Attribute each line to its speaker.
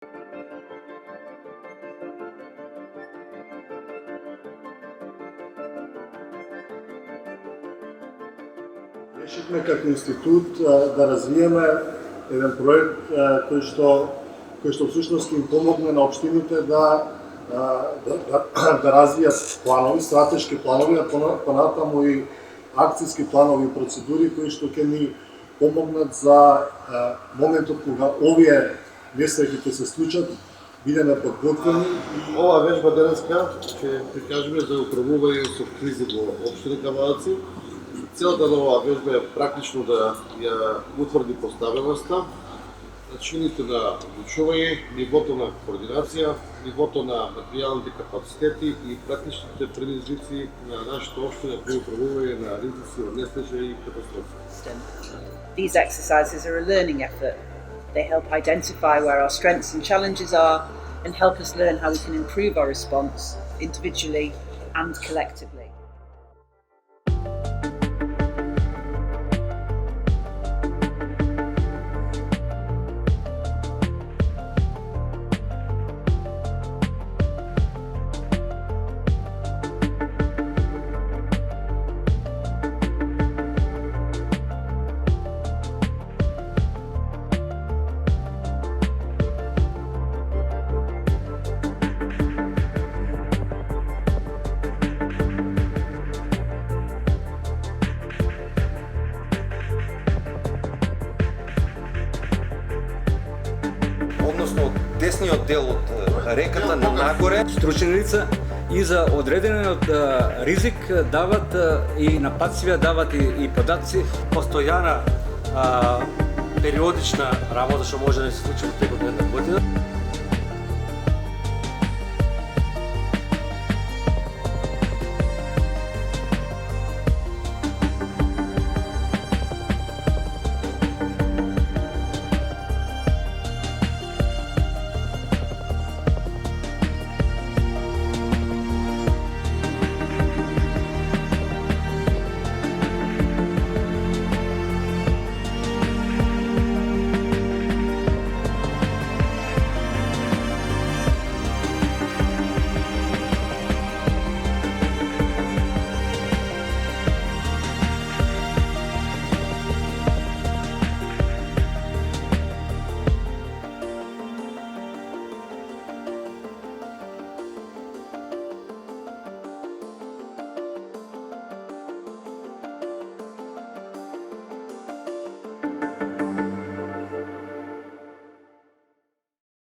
Speaker 1: Решивме како институт да развиеме еден проект кој што всушност им помогне на општините да развијат планови, стратешки планови, а понатаму и акцијски планови и процедури кои што ќе ни помогнат за моментот кога овие несреќи ќе се случат, бидеме подготвени.
Speaker 2: Ова вежба денеска ќе прикажеме за управување со кризи во општина Камановци. Целата на оваа вежба е практично да ја утврди поставеноста, начините на одлучување, нивото на координација, нивото на материјалните капацитети и практичните предизвици на нашата општина при управување на ризици од несреќа и катастрофи.
Speaker 3: These exercises are a learning effort. They help identify where our strengths and challenges are and help us learn how we can improve our response individually and collectively.
Speaker 4: Односно десниот дел од реката нагоре.
Speaker 5: Стручни лица и за одредениот ризик дават и на патцивија дават и податци.
Speaker 6: Постојана периодична работа што може да се случи во текот на една година.